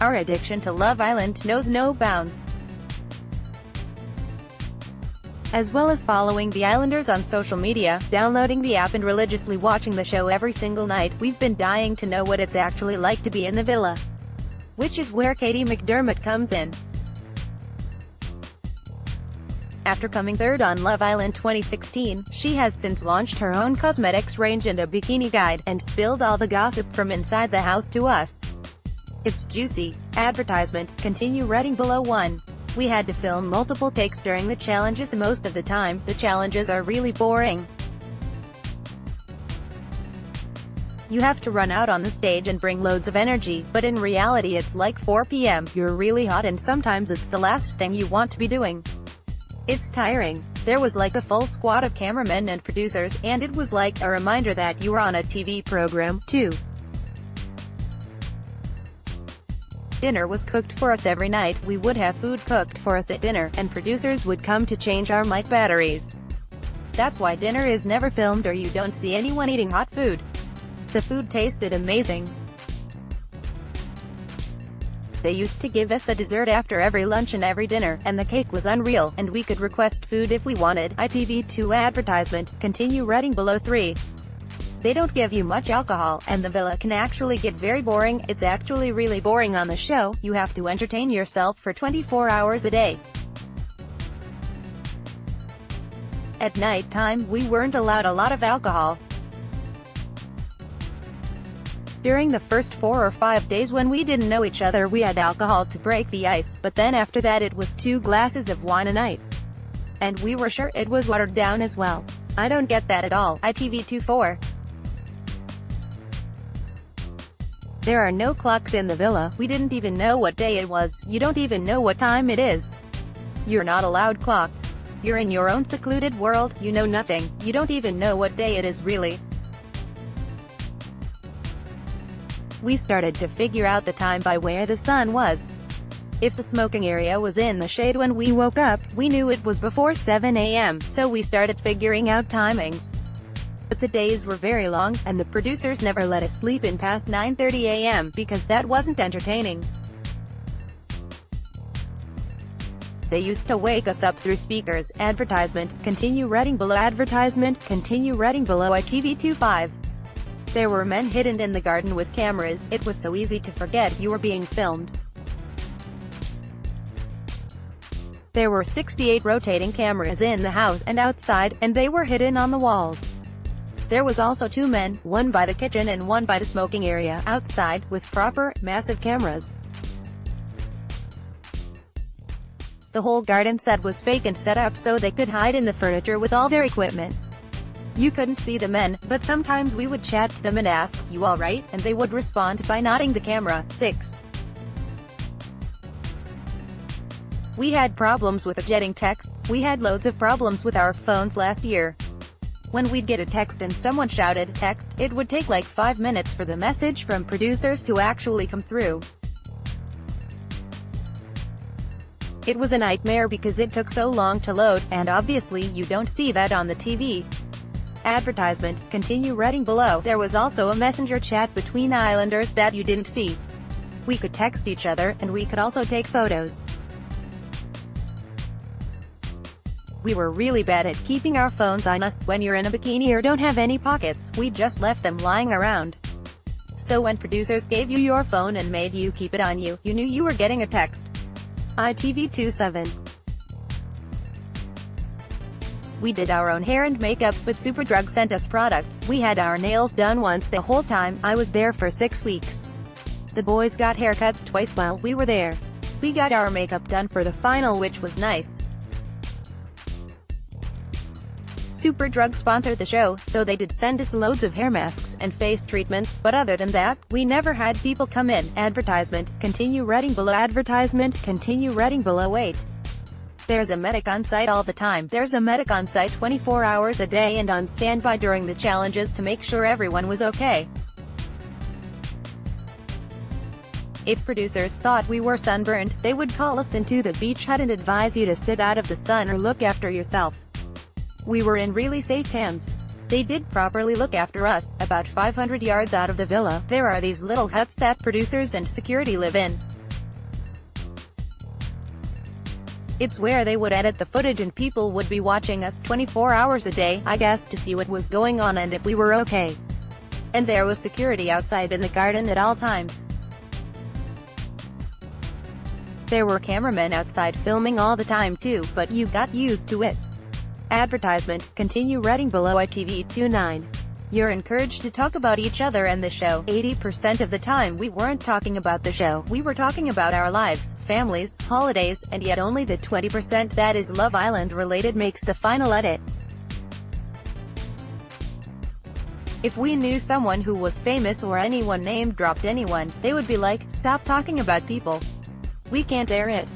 Our addiction to Love Island knows no bounds. As well as following the Islanders on social media, downloading the app and religiously watching the show every single night, we've been dying to know what it's actually like to be in the villa. Which is where Katie McDermott comes in. After coming third on Love Island 2016, she has since launched her own cosmetics range and a bikini guide, and spilled all the gossip from inside the house to us. It's juicy. Advertisement. Continue reading below. 1. We had to film multiple takes during the challenges. Most of the time, the challenges are really boring. You have to run out on the stage and bring loads of energy, but in reality it's like 4 p.m., you're really hot and sometimes it's the last thing you want to be doing. It's tiring. There was like a full squad of cameramen and producers, and it was like a reminder that you were on a TV program, too. Dinner was cooked for us every night. We would have food cooked for us at dinner, and producers would come to change our mic batteries. That's why dinner is never filmed or you don't see anyone eating hot food. The food tasted amazing. They used to give us a dessert after every lunch and every dinner, and the cake was unreal, and we could request food if we wanted. ITV2 advertisement. Continue reading below. 3. They don't give you much alcohol, and the villa can actually get very boring. It's actually really boring on the show. You have to entertain yourself for 24 hours a day. At night time, we weren't allowed a lot of alcohol. During the first 4 or 5 days when we didn't know each other, we had alcohol to break the ice, but then after that it was 2 glasses of wine a night. And we were sure it was watered down as well. I don't get that at all. ITV2. 4. There are no clocks in the villa. We didn't even know what day it was. You don't even know what time it is. You're not allowed clocks. You're in your own secluded world. You know nothing. You don't even know what day it is really. We started to figure out the time by where the sun was. If the smoking area was in the shade when we woke up, we knew it was before 7 a.m., so we started figuring out timings. But the days were very long, and the producers never let us sleep in past 9:30 a.m., because that wasn't entertaining. They used to wake us up through speakers. Advertisement. Continue reading below. Advertisement. Continue reading below. ITV2. 5. There were men hidden in the garden with cameras. It was so easy to forget you were being filmed. There were 68 rotating cameras in the house and outside, and they were hidden on the walls. There was also 2 men, one by the kitchen and one by the smoking area, outside, with proper, massive cameras. The whole garden set was fake and set up so they could hide in the furniture with all their equipment. You couldn't see the men, but sometimes we would chat to them and ask, "You alright?" and they would respond by nodding the camera. 6. We had problems with getting texts. We had loads of problems with our phones last year. When we'd get a text and someone shouted, "Text," it would take like 5 minutes for the message from producers to actually come through. It was a nightmare because it took so long to load, and obviously you don't see that on the TV. Advertisement. Continue reading below. There was also a messenger chat between Islanders that you didn't see. We could text each other, and we could also take photos. We were really bad at keeping our phones on us. When you're in a bikini or don't have any pockets, we just left them lying around. So when producers gave you your phone and made you keep it on you, you knew you were getting a text. ITV2. 7. We did our own hair and makeup, but Superdrug sent us products. We had our nails done once the whole time. I was there for 6 weeks. The boys got haircuts twice while we were there. We got our makeup done for the final, which was nice. Superdrug sponsored the show, so they did send us loads of hair masks and face treatments, but other than that, we never had people come in. Advertisement. Continue reading below. Advertisement. Continue reading below. 8. There's a medic on site all the time. There's a medic on site 24 hours a day and on standby during the challenges to make sure everyone was okay. If producers thought we were sunburned, they would call us into the beach hut and advise you to sit out of the sun or look after yourself. We were in really safe hands. They did properly look after us. About 500 yards out of the villa, there are these little huts that producers and security live in. It's where they would edit the footage and people would be watching us 24 hours a day, I guess, to see what was going on and if we were okay. And there was security outside in the garden at all times. There were cameramen outside filming all the time too, but you got used to it. Advertisement. Continue reading below. ITV29. You're encouraged to talk about each other and the show. 80% of the time we weren't talking about the show, we were talking about our lives, families, holidays, and yet only the 20% that is Love Island related makes the final edit. If we knew someone who was famous or anyone name dropped anyone, they would be like, stop talking about people. We can't air it.